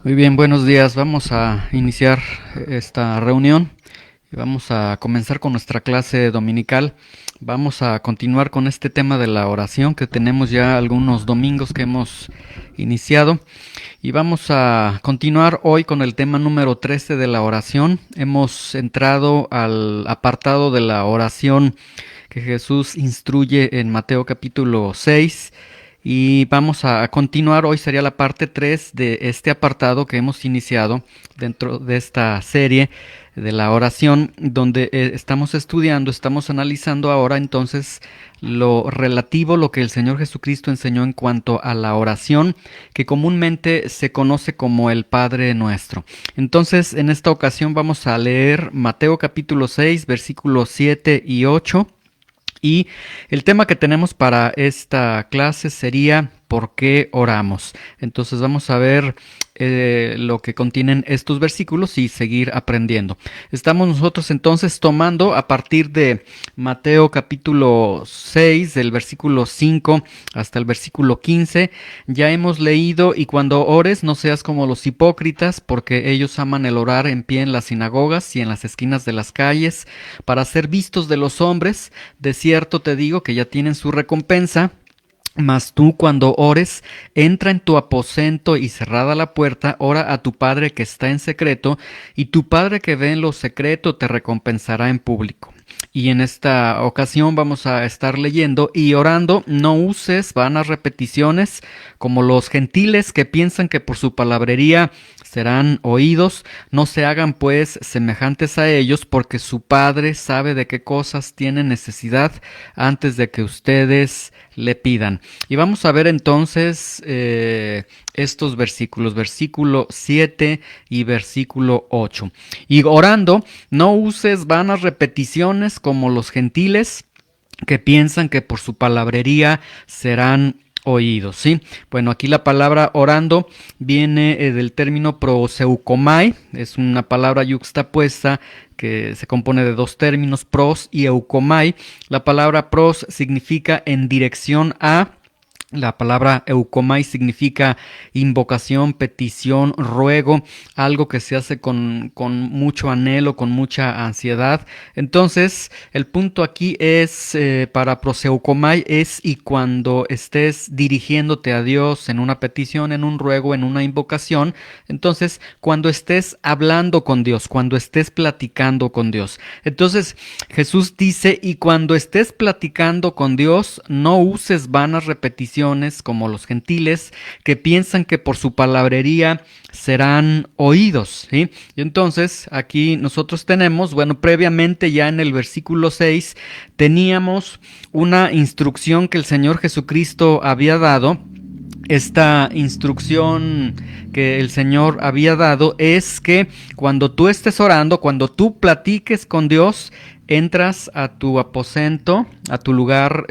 Muy bien, buenos días. Vamos a iniciar esta reunión y vamos a comenzar con nuestra clase dominical. Vamos a continuar con este tema de la oración que tenemos ya algunos domingos que hemos iniciado y vamos a continuar hoy con el tema número 13 de la oración. Hemos entrado al apartado de la oración que Jesús instruye en Mateo capítulo 6. Y vamos a continuar, hoy sería la parte 3 de este apartado que hemos iniciado dentro de esta serie de la oración, donde estamos estudiando, estamos analizando ahora entonces lo relativo, lo que el Señor Jesucristo enseñó en cuanto a la oración, que comúnmente se conoce como el Padre Nuestro. Entonces, en esta ocasión vamos a leer Mateo capítulo 6, versículos 7 y 8. Y el tema que tenemos para esta clase sería ¿por qué oramos? Entonces vamos a ver lo que contienen estos versículos y seguir aprendiendo. Estamos nosotros entonces tomando a partir de Mateo capítulo 6, del versículo 5 hasta el versículo 15. Ya hemos leído: y cuando ores no seas como los hipócritas, porque ellos aman el orar en pie en las sinagogas y en las esquinas de las calles, para ser vistos de los hombres. De cierto te digo que ya tienen su recompensa. Mas tú, cuando ores, entra en tu aposento y cerrada la puerta, ora a tu Padre que está en secreto, y tu Padre que ve en lo secreto te recompensará en público. Y en esta ocasión vamos a estar leyendo: y orando no uses vanas repeticiones como los gentiles, que piensan que por su palabrería serán oídos. No se hagan pues semejantes a ellos, porque su Padre sabe de qué cosas tienen necesidad antes de que ustedes le pidan. Y vamos a ver entonces estos versículos, versículo 7 y versículo 8. Y orando, no uses vanas repeticiones como los gentiles, que piensan que por su palabrería serán oídos, ¿sí? Bueno, aquí la palabra orando viene del término proseukomai, es una palabra yuxtapuesta que se compone de dos términos, pros y eukomai. La palabra pros significa en dirección a. La palabra eukomai significa invocación, petición, ruego, algo que se hace con mucho anhelo, con mucha ansiedad. Entonces, el punto aquí es, para proseukomai, es y cuando estés dirigiéndote a Dios en una petición, en un ruego, en una invocación, entonces, cuando estés hablando con Dios, cuando estés platicando con Dios. Entonces, Jesús dice: y cuando estés platicando con Dios, no uses vanas repeticiones como los gentiles, que piensan que por su palabrería serán oídos, ¿sí? Y entonces aquí nosotros tenemos, bueno, previamente ya en el versículo 6 teníamos una instrucción que el Señor Jesucristo había dado. Esta instrucción que el Señor había dado es que cuando tú estés orando, cuando tú platiques con Dios, entras a tu aposento, a tu lugar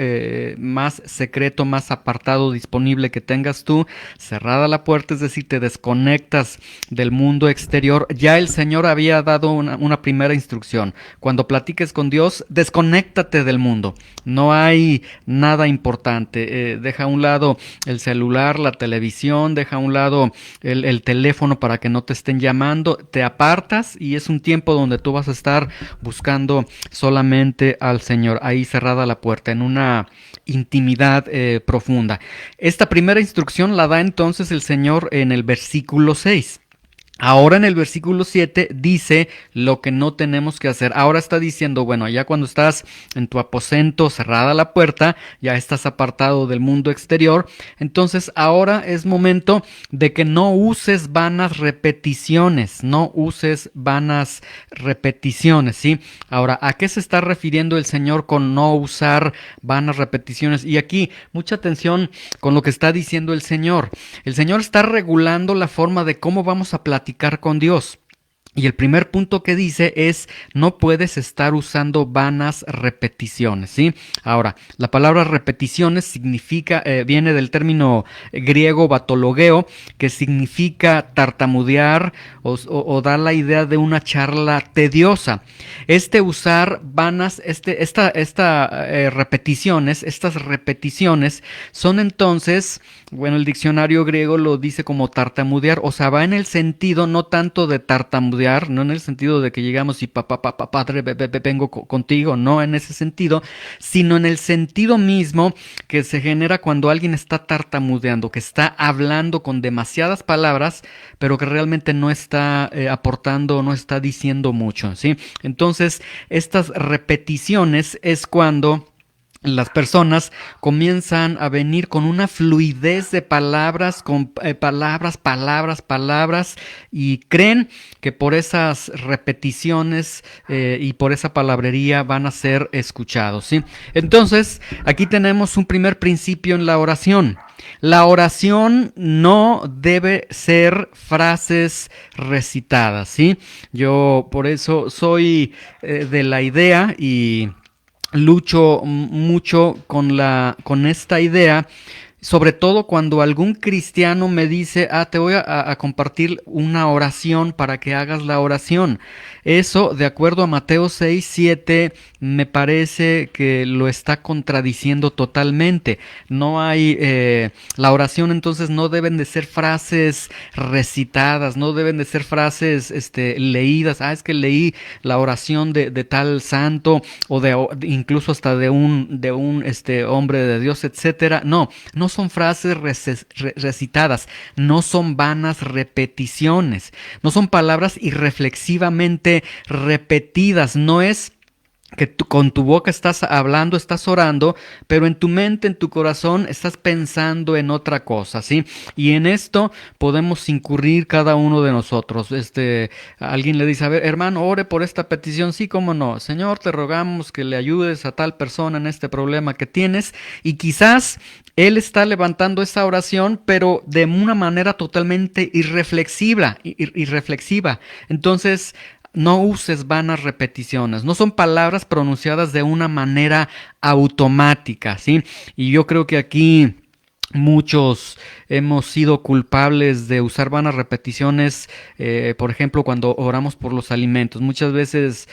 más secreto, más apartado, disponible que tengas tú, cerrada la puerta, es decir, te desconectas del mundo exterior. Ya el Señor había dado una primera instrucción: cuando platiques con Dios, desconéctate del mundo, no hay nada importante, deja a un lado el celular, la televisión, deja a un lado el teléfono para que no te estén llamando, te apartas y es un tiempo donde tú vas a estar buscando solamente al Señor, ahí cerrada la puerta, en una intimidad profunda. Esta primera instrucción la da entonces el Señor en el versículo 6. Ahora en el versículo 7 dice lo que no tenemos que hacer. Ahora está diciendo, bueno, ya cuando estás en tu aposento, cerrada la puerta, ya estás apartado del mundo exterior, entonces ahora es momento de que no uses vanas repeticiones, no uses vanas repeticiones, ¿sí? Ahora, ¿a qué se está refiriendo el Señor con no usar vanas repeticiones? Y aquí, mucha atención con lo que está diciendo el Señor. El Señor está regulando la forma de cómo vamos a platicar con Dios. Y el primer punto que dice es, no puedes estar usando vanas repeticiones, ¿sí? Ahora, la palabra repeticiones significa, viene del término griego batologeo, que significa tartamudear o dar la idea de una charla tediosa. Usar vanas, estas repeticiones son entonces, bueno, el diccionario griego lo dice como tartamudear, o sea, va en el sentido no tanto de tartamudear, no en el sentido de que llegamos y padre, vengo contigo, no en ese sentido, sino en el sentido mismo que se genera cuando alguien está tartamudeando, que está hablando con demasiadas palabras, pero que realmente no está aportando, no está diciendo mucho, ¿sí? Entonces, estas repeticiones es cuando las personas comienzan a venir con una fluidez de palabras, con palabras, y creen que por esas repeticiones y por esa palabrería van a ser escuchados, ¿sí? Entonces, aquí tenemos un primer principio en la oración. La oración no debe ser frases recitadas, ¿sí? Yo por eso soy de la idea y lucho mucho con esta idea, sobre todo cuando algún cristiano me dice, te voy a compartir una oración para que hagas la oración. Eso, de acuerdo a Mateo 6:7, me parece que lo está contradiciendo totalmente. No hay, la oración entonces no deben de ser frases recitadas, no deben de ser frases leídas. Es que leí la oración de tal santo o incluso hasta de un hombre de Dios, etcétera. No son frases recitadas, no son vanas repeticiones, no son palabras irreflexivamente repetidas, no es que con tu boca estás hablando, estás orando, pero en tu mente, en tu corazón, estás pensando en otra cosa, ¿sí? Y en esto podemos incurrir cada uno de nosotros. Alguien le dice, a ver, hermano, ore por esta petición, sí, cómo no. Señor, te rogamos que le ayudes a tal persona en este problema que tienes, y quizás él está levantando esa oración, pero de una manera totalmente irreflexiva. Entonces, no uses vanas repeticiones, no son palabras pronunciadas de una manera automática, ¿sí? Y yo creo que aquí muchos hemos sido culpables de usar vanas repeticiones, por ejemplo, cuando oramos por los alimentos. Muchas veces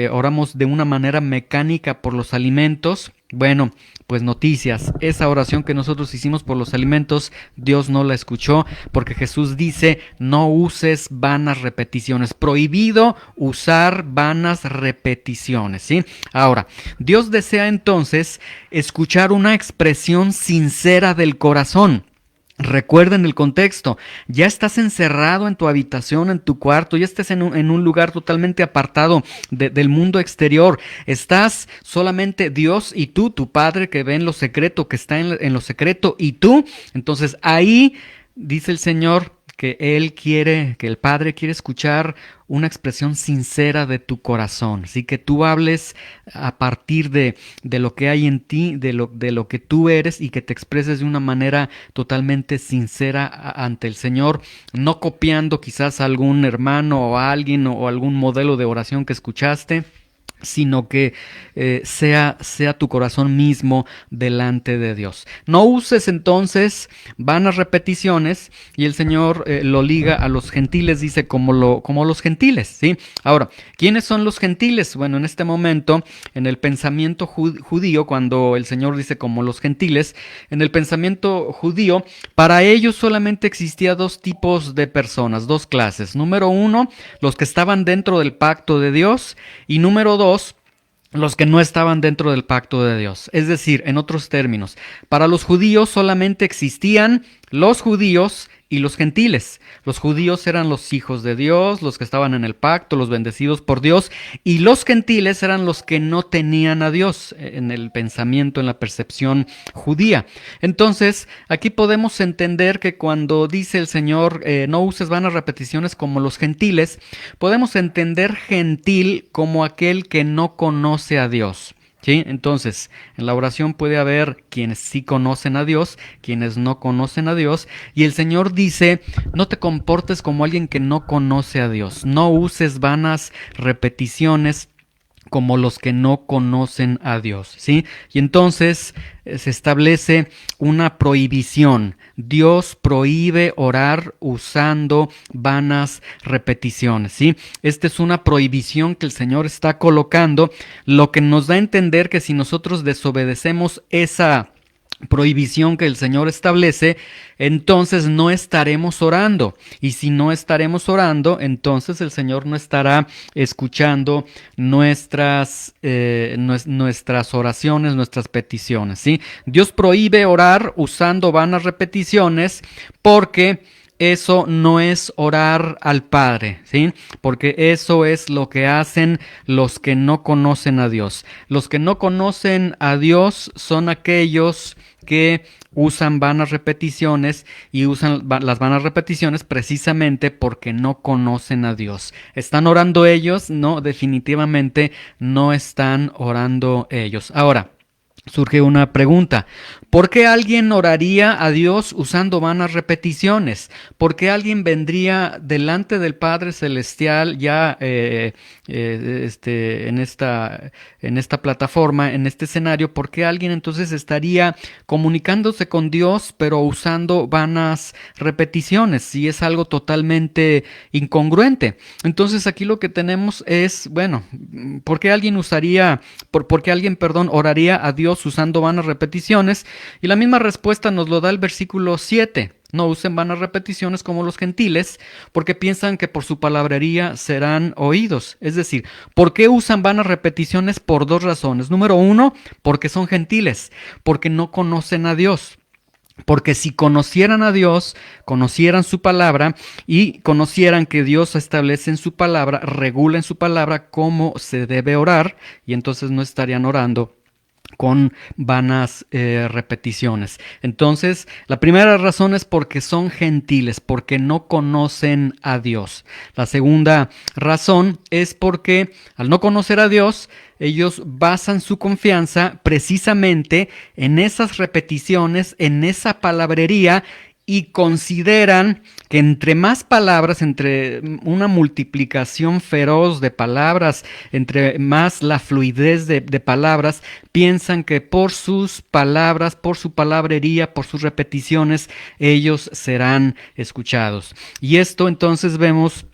oramos de una manera mecánica por los alimentos. Bueno, pues noticias, esa oración que nosotros hicimos por los alimentos, Dios no la escuchó, porque Jesús dice, no uses vanas repeticiones, prohibido usar vanas repeticiones, ¿sí? Ahora, Dios desea entonces escuchar una expresión sincera del corazón. Recuerden el contexto, ya estás encerrado en tu habitación, en tu cuarto, ya estás en un lugar totalmente apartado del mundo exterior, estás solamente Dios y tú, tu Padre que ve en lo secreto, que está en lo secreto, y tú. Entonces ahí dice el Señor que que el Padre quiere escuchar una expresión sincera de tu corazón, así que tú hables a partir de lo que hay en ti, de lo que tú eres, y que te expreses de una manera totalmente sincera ante el Señor, no copiando quizás a algún hermano o a alguien o algún modelo de oración que escuchaste, sino que sea tu corazón mismo delante de Dios. No uses entonces vanas repeticiones, y el Señor lo liga a los gentiles, dice como los gentiles, ¿sí? Ahora, ¿quiénes son los gentiles? Bueno, en este momento, en el pensamiento judío, cuando el Señor dice como los gentiles, en el pensamiento judío, para ellos solamente existía dos tipos de personas, dos clases. Número uno, los que estaban dentro del pacto de Dios, y número dos, los que no estaban dentro del pacto de Dios. Es decir, en otros términos, para los judíos solamente existían los judíos y los gentiles. Los judíos eran los hijos de Dios, los que estaban en el pacto, los bendecidos por Dios, y los gentiles eran los que no tenían a Dios en el pensamiento, en la percepción judía. Entonces, aquí podemos entender que cuando dice el Señor, no uses vanas repeticiones como los gentiles, podemos entender gentil como aquel que no conoce a Dios. ¿Sí? Entonces, en la oración puede haber quienes sí conocen a Dios, quienes no conocen a Dios, y el Señor dice, no te comportes como alguien que no conoce a Dios, no uses vanas repeticiones como los que no conocen a Dios, ¿sí? Y entonces se establece una prohibición. Dios prohíbe orar usando vanas repeticiones, ¿sí? Esta es una prohibición que el Señor está colocando, lo que nos da a entender que si nosotros desobedecemos esa prohibición que el Señor establece, entonces no estaremos orando. Y si no estaremos orando, entonces el Señor no estará escuchando nuestras oraciones, nuestras peticiones, ¿sí? Dios prohíbe orar usando vanas repeticiones porque eso no es orar al Padre, ¿sí? Porque eso es lo que hacen los que no conocen a Dios. Los que no conocen a Dios son aquellos que usan vanas repeticiones y usan las vanas repeticiones precisamente porque no conocen a Dios. ¿Están orando ellos? No, definitivamente no están orando ellos. Ahora, surge una pregunta. ¿Por qué alguien oraría a Dios usando vanas repeticiones? ¿Por qué alguien vendría delante del Padre Celestial ya en esta plataforma, en este escenario? ¿Por qué alguien entonces estaría comunicándose con Dios pero usando vanas repeticiones? Si es algo totalmente incongruente. Entonces aquí lo que tenemos es, bueno, ¿por qué alguien por qué alguien, perdón, oraría a Dios usando vanas repeticiones? Y la misma respuesta nos lo da el versículo 7. No usen vanas repeticiones como los gentiles, porque piensan que por su palabrería serán oídos. Es decir, ¿por qué usan vanas repeticiones? Por dos razones. Número uno, porque son gentiles, porque no conocen a Dios. Porque si conocieran a Dios, conocieran su palabra y conocieran que Dios establece en su palabra, regula en su palabra cómo se debe orar, y entonces no estarían orando con vanas repeticiones. Entonces, la primera razón es porque son gentiles, porque no conocen a Dios. La segunda razón es porque al no conocer a Dios, ellos basan su confianza precisamente en esas repeticiones, en esa palabrería, y consideran que entre más palabras, entre una multiplicación feroz de palabras, entre más la fluidez de palabras, piensan que por sus palabras, por su palabrería, por sus repeticiones, ellos serán escuchados. Y esto entonces vemos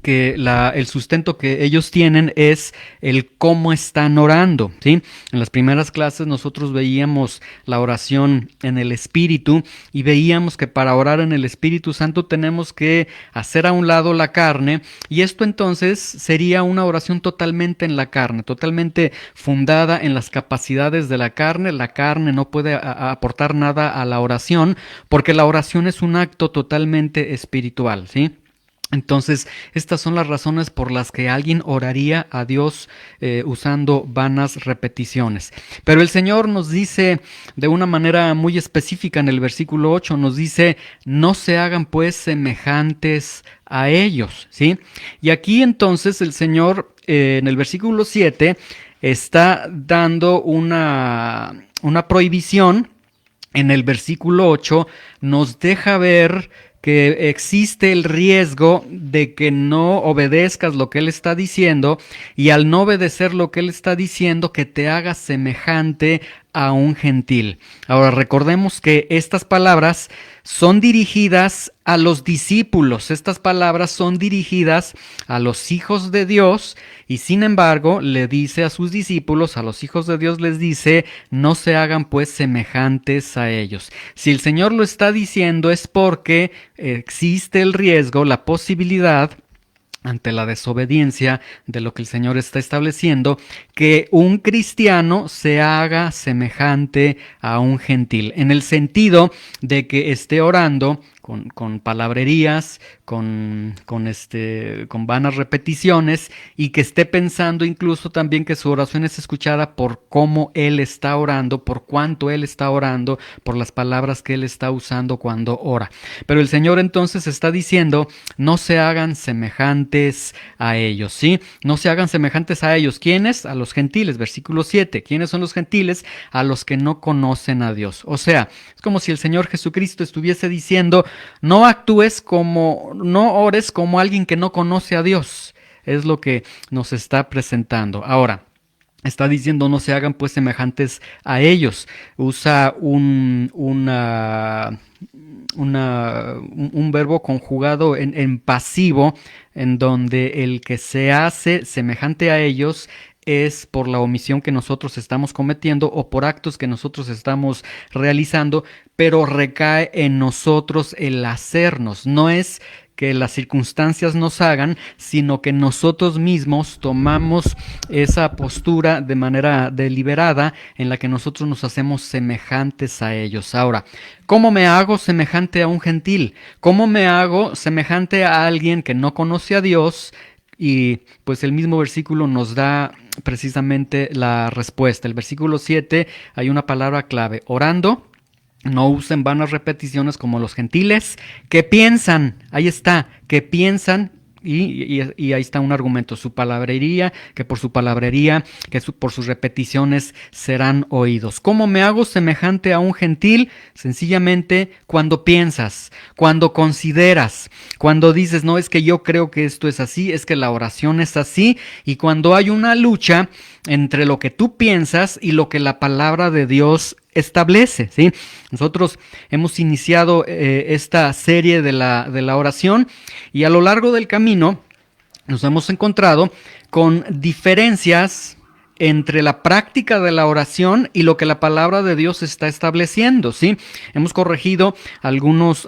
que el sustento que ellos tienen es el cómo están orando, ¿sí? En las primeras clases nosotros veíamos la oración en el Espíritu y veíamos que para orar en el Espíritu Santo tenemos que hacer a un lado la carne, y esto entonces sería una oración totalmente en la carne, totalmente fundada en las capacidades de la carne. La carne no puede aportar nada a la oración porque la oración es un acto totalmente espiritual, ¿sí? Entonces, estas son las razones por las que alguien oraría a Dios usando vanas repeticiones. Pero el Señor nos dice de una manera muy específica en el versículo 8, nos dice, no se hagan pues semejantes a ellos, ¿sí? Y aquí entonces el Señor en el versículo 7 está dando una prohibición. En el versículo 8 nos deja ver que existe el riesgo de que no obedezcas lo que Él está diciendo, y al no obedecer lo que Él está diciendo, que te hagas semejante a un gentil. Ahora recordemos que estas palabras son dirigidas a los discípulos, estas palabras son dirigidas a los hijos de Dios, y sin embargo le dice a sus discípulos, a los hijos de Dios les dice, no se hagan pues semejantes a ellos. Si el Señor lo está diciendo es porque existe el riesgo, la posibilidad, ante la desobediencia de lo que el Señor está estableciendo, que un cristiano se haga semejante a un gentil, en el sentido de que esté orando con palabrerías, con vanas repeticiones, y que esté pensando incluso también que su oración es escuchada por cómo él está orando, por cuánto él está orando, por las palabras que él está usando cuando ora. Pero el Señor entonces está diciendo, no se hagan semejantes a ellos, ¿sí? No se hagan semejantes a ellos. ¿Quiénes? A los gentiles, versículo 7. ¿Quiénes son los gentiles? A los que no conocen a Dios. O sea, es como si el Señor Jesucristo estuviese diciendo, no actúes como, no ores como alguien que no conoce a Dios. Es lo que nos está presentando. Ahora, está diciendo no se hagan pues semejantes a ellos. Usa un verbo conjugado en pasivo, en donde el que se hace semejante a ellos es por la omisión que nosotros estamos cometiendo o por actos que nosotros estamos realizando, pero recae en nosotros el hacernos. No es que las circunstancias nos hagan, sino que nosotros mismos tomamos esa postura de manera deliberada en la que nosotros nos hacemos semejantes a ellos. Ahora, ¿cómo me hago semejante a un gentil? ¿Cómo me hago semejante a alguien que no conoce a Dios? Y pues el mismo versículo nos da precisamente la respuesta. El versículo 7 hay una palabra clave, orando. No usen vanas repeticiones como los gentiles que piensan, ahí está, que piensan, y ahí está un argumento, su palabrería, que por su palabrería, por sus repeticiones serán oídos. ¿Cómo me hago semejante a un gentil? Sencillamente cuando piensas, cuando consideras, cuando dices, no, es que yo creo que esto es así, es que la oración es así, y cuando hay una lucha entre lo que tú piensas y lo que la palabra de Dios establece, ¿sí? Nosotros hemos iniciado esta serie de la oración, y a lo largo del camino nos hemos encontrado con diferencias entre la práctica de la oración y lo que la palabra de Dios está estableciendo, ¿sí? Hemos corregido algunos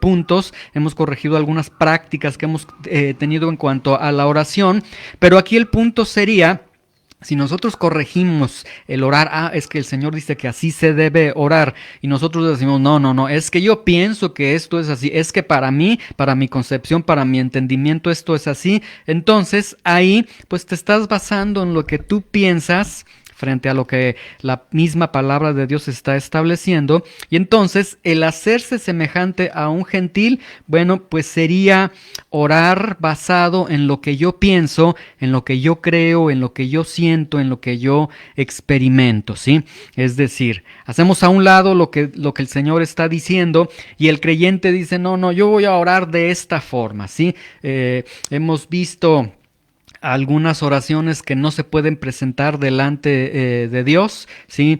puntos, hemos corregido algunas prácticas que hemos tenido en cuanto a la oración, pero aquí el punto sería, si nosotros corregimos el orar, es que el Señor dice que así se debe orar, y nosotros decimos, no, es que yo pienso que esto es así, es que para mí, para mi concepción, para mi entendimiento esto es así, entonces ahí pues te estás basando en lo que tú piensas frente a lo que la misma palabra de Dios está estableciendo, y entonces el hacerse semejante a un gentil, bueno, pues sería orar basado en lo que yo pienso, en lo que yo creo, en lo que yo siento, en lo que yo experimento, ¿sí? Es decir, hacemos a un lado lo que el Señor está diciendo, y el creyente dice, no, yo voy a orar de esta forma, ¿sí? Hemos visto algunas oraciones que no se pueden presentar delante de Dios, ¿sí?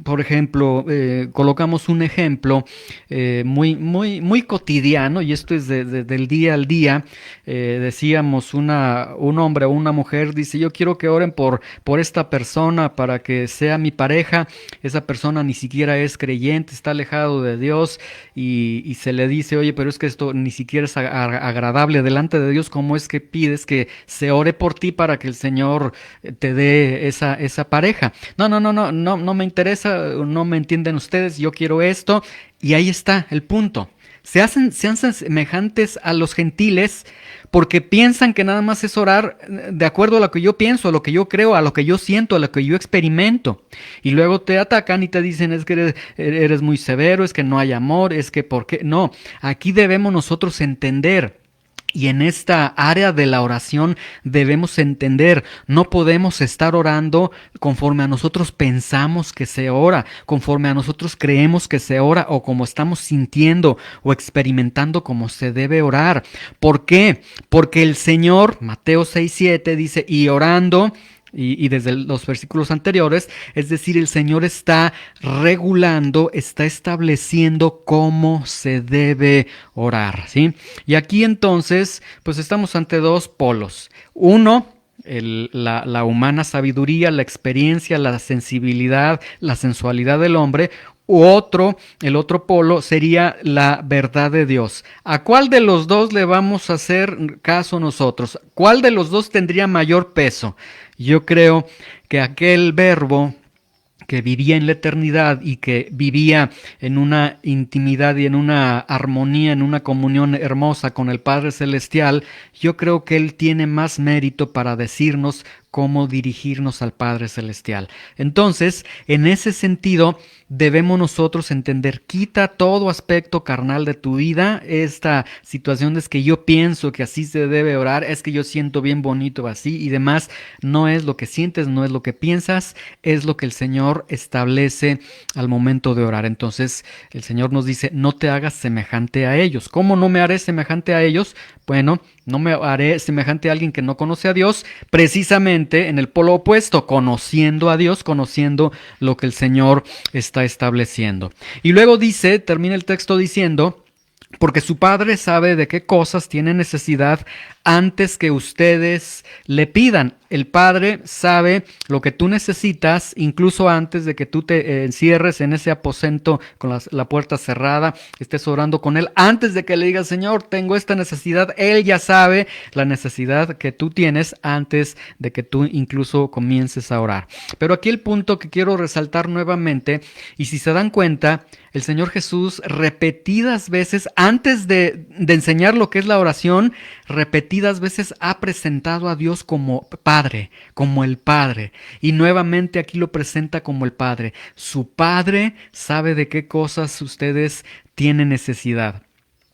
Por ejemplo, colocamos un ejemplo muy cotidiano, y esto es del día al día. Decíamos, un hombre o una mujer dice, yo quiero que oren por esta persona para que sea mi pareja. Esa persona ni siquiera es creyente, está alejado de Dios, y se le dice, oye, pero es que esto ni siquiera es agradable delante de Dios. ¿Cómo es que pides que se ore por ti para que el Señor te dé esa pareja? No me interesa, no me entienden ustedes, yo quiero esto. Y ahí está el punto. Se hacen semejantes a los gentiles porque piensan que nada más es orar de acuerdo a lo que yo pienso, a lo que yo creo, a lo que yo siento, a lo que yo experimento. Y luego te atacan y te dicen, es que eres muy severo, es que no hay amor, es que ¿por qué? No, aquí debemos nosotros entender. Y en esta área de la oración debemos entender, no podemos estar orando conforme a nosotros pensamos que se ora, conforme a nosotros creemos que se ora, o como estamos sintiendo o experimentando como se debe orar. ¿Por qué? Porque el Señor, Mateo 6:7 dice, y orando, y desde los versículos anteriores, es decir, el Señor está regulando, está estableciendo cómo se debe orar, ¿sí? Y aquí entonces, pues estamos ante dos polos. Uno, la humana sabiduría, la experiencia, la sensibilidad, la sensualidad del hombre. El otro polo sería la verdad de Dios. ¿A cuál de los dos le vamos a hacer caso nosotros? ¿Cuál de los dos tendría mayor peso? Yo creo que aquel verbo que vivía en la eternidad y que vivía en una intimidad y en una armonía, en una comunión hermosa con el Padre Celestial, yo creo que Él tiene más mérito para decirnos cómo dirigirnos al Padre Celestial. Entonces, en ese sentido, debemos nosotros entender, quita todo aspecto carnal de tu vida, esta situación es que yo pienso que así se debe orar, es que yo siento bien bonito así y demás, no es lo que sientes, no es lo que piensas, es lo que el Señor establece al momento de orar. Entonces, el Señor nos dice, no te hagas semejante a ellos. ¿Cómo no me haré semejante a ellos? Bueno, no me haré semejante a alguien que no conoce a Dios, precisamente en el polo opuesto, conociendo a Dios, conociendo lo que el Señor está estableciendo. Y luego dice, termina el texto diciendo, porque su Padre sabe de qué cosas tiene necesidad antes que ustedes le pidan. El Padre sabe lo que tú necesitas, incluso antes de que tú te encierres en ese aposento con la puerta cerrada, estés orando con Él. Antes de que le digas, Señor, tengo esta necesidad, Él ya sabe la necesidad que tú tienes antes de que tú incluso comiences a orar. Pero aquí el punto que quiero resaltar nuevamente, y si se dan cuenta, el Señor Jesús repetidas veces, antes de enseñar lo que es la oración, repetidas veces ha presentado a Dios como Padre, como el Padre. Y nuevamente aquí lo presenta como el Padre. Su Padre sabe de qué cosas ustedes tienen necesidad.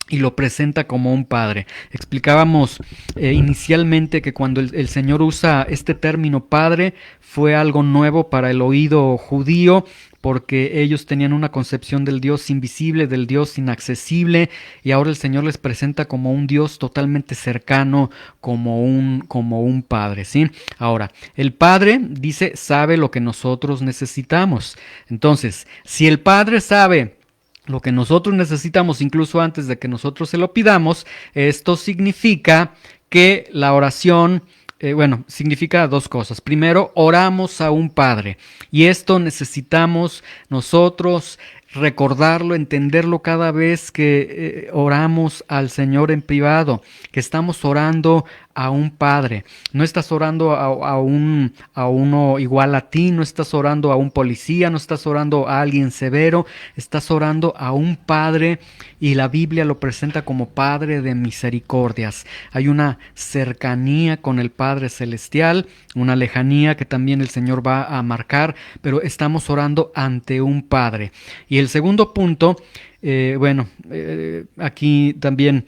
Y lo presenta como un padre. Explicábamos inicialmente que cuando el Señor usa este término padre fue algo nuevo para el oído judío, porque ellos tenían una concepción del Dios invisible, del Dios inaccesible, y ahora el Señor les presenta como un Dios totalmente cercano, como un Padre, ¿sí? Ahora, el Padre, dice, sabe lo que nosotros necesitamos. Entonces, si el Padre sabe lo que nosotros necesitamos incluso antes de que nosotros se lo pidamos, esto significa que la oración, significa dos cosas. Primero, oramos a un Padre y esto necesitamos nosotros recordarlo, entenderlo cada vez que oramos al Señor en privado, que estamos orando a un Padre. No estás orando a uno igual a ti, no estás orando a un policía, no estás orando a alguien severo, estás orando a un Padre y la Biblia lo presenta como Padre de misericordias. Hay una cercanía con el Padre Celestial, una lejanía que también el Señor va a marcar, pero estamos orando ante un Padre. Y el segundo punto, aquí también,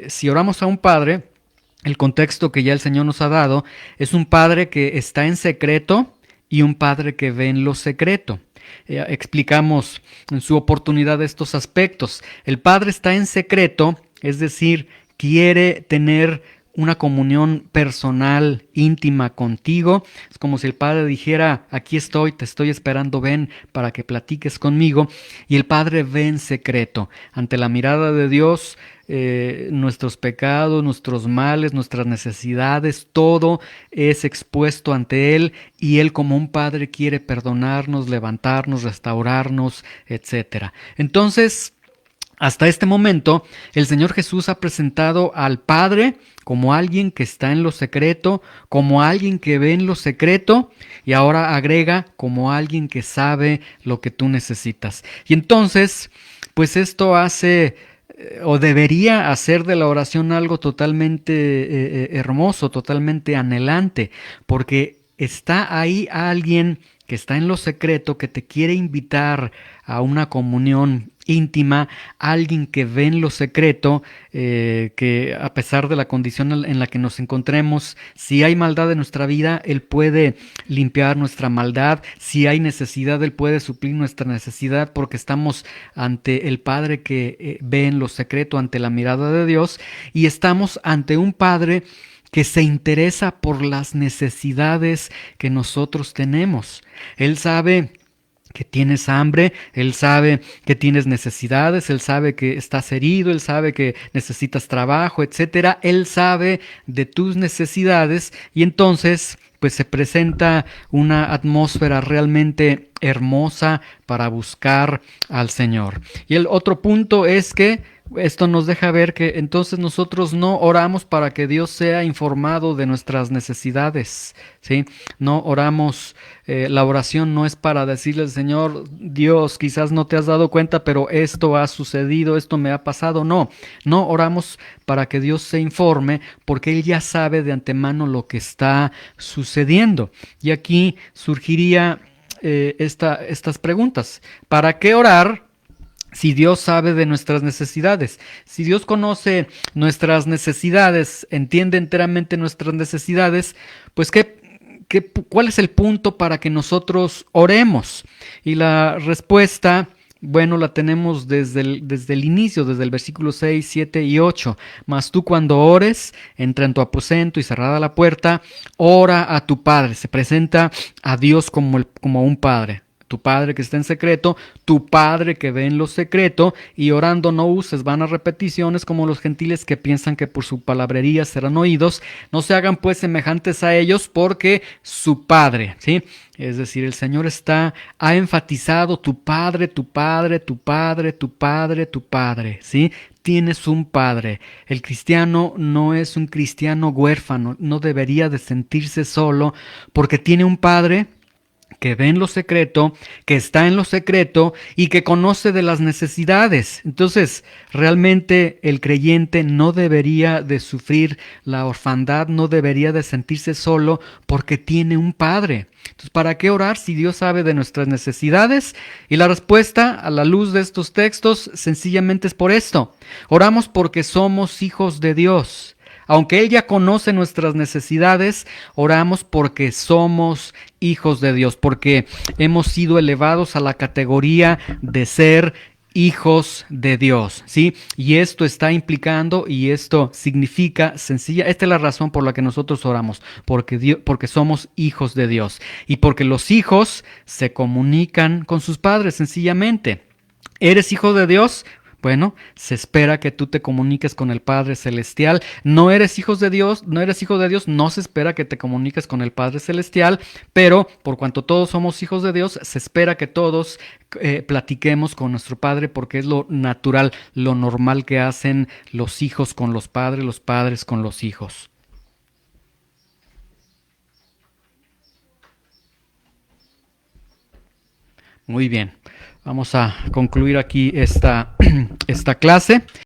si oramos a un Padre, el contexto que ya el Señor nos ha dado es un Padre que está en secreto y un Padre que ve en lo secreto. Explicamos en su oportunidad estos aspectos. El Padre está en secreto, es decir, quiere tener una comunión personal, íntima contigo. Es como si el Padre dijera, aquí estoy, te estoy esperando, ven para que platiques conmigo. Y el Padre ve en secreto. Ante la mirada de Dios, nuestros pecados, nuestros males, nuestras necesidades, todo es expuesto ante Él y Él como un Padre quiere perdonarnos, levantarnos, restaurarnos, etc. Entonces, hasta este momento, el Señor Jesús ha presentado al Padre como alguien que está en lo secreto, como alguien que ve en lo secreto, y ahora agrega como alguien que sabe lo que tú necesitas. Y entonces, pues esto hace o debería hacer de la oración algo totalmente hermoso, totalmente anhelante, porque está ahí alguien que está en lo secreto, que te quiere invitar a una comunión íntima, alguien que ve en lo secreto, que a pesar de la condición en la que nos encontremos, si hay maldad en nuestra vida, Él puede limpiar nuestra maldad, si hay necesidad, Él puede suplir nuestra necesidad, porque estamos ante el Padre que ve en lo secreto, ante la mirada de Dios, y estamos ante un Padre que se interesa por las necesidades que nosotros tenemos. Él sabe que tienes hambre, Él sabe que tienes necesidades, Él sabe que estás herido, Él sabe que necesitas trabajo, etcétera. Él sabe de tus necesidades y entonces pues se presenta una atmósfera realmente hermosa para buscar al Señor. Y el otro punto es que Esto nos deja ver que entonces nosotros no oramos para que Dios sea informado de nuestras necesidades, ¿sí? No oramos, la oración no es para decirle al Señor, Dios, quizás no te has dado cuenta, pero esto ha sucedido, esto me ha pasado. No, no oramos para que Dios se informe, porque Él ya sabe de antemano lo que está sucediendo. Y aquí surgiría estas preguntas. ¿Para qué orar? Si Dios sabe de nuestras necesidades, si Dios conoce nuestras necesidades, entiende enteramente nuestras necesidades, pues ¿cuál es el punto para que nosotros oremos? Y la respuesta, bueno, la tenemos desde el inicio, desde el versículo 6, 7 y 8. Mas tú cuando ores, entra en tu aposento y cerrada la puerta, ora a tu Padre. Se presenta a Dios como un Padre. Tu Padre que está en secreto, tu Padre que ve en lo secreto, y orando no uses vanas repeticiones como los gentiles que piensan que por su palabrería serán oídos. No se hagan pues semejantes a ellos, porque su Padre, ¿sí? Es decir, el Señor ha enfatizado tu Padre, tu Padre, tu Padre, tu Padre, tu Padre, ¿sí? Tienes un Padre. El cristiano no es un cristiano huérfano, no debería de sentirse solo porque tiene un Padre que ve en lo secreto, que está en lo secreto y que conoce de las necesidades. Entonces, realmente el creyente no debería de sufrir la orfandad, no debería de sentirse solo porque tiene un Padre. Entonces, ¿para qué orar si Dios sabe de nuestras necesidades? Y la respuesta, a la luz de estos textos, sencillamente es por esto. Oramos porque somos hijos de Dios. Aunque Él ya conoce nuestras necesidades, oramos porque somos hijos de Dios, porque hemos sido elevados a la categoría de ser hijos de Dios, ¿sí? Y esto está implicando y esto significa esta es la razón por la que nosotros oramos, porque somos hijos de Dios y porque los hijos se comunican con sus padres sencillamente. ¿Eres hijo de Dios? Bueno, se espera que tú te comuniques con el Padre Celestial. No eres hijos de Dios, no eres hijo de Dios, no se espera que te comuniques con el Padre Celestial, pero por cuanto todos somos hijos de Dios, se espera que todos platiquemos con nuestro Padre, porque es lo natural, lo normal que hacen los hijos con los padres con los hijos. Muy bien, vamos a concluir aquí esta clase.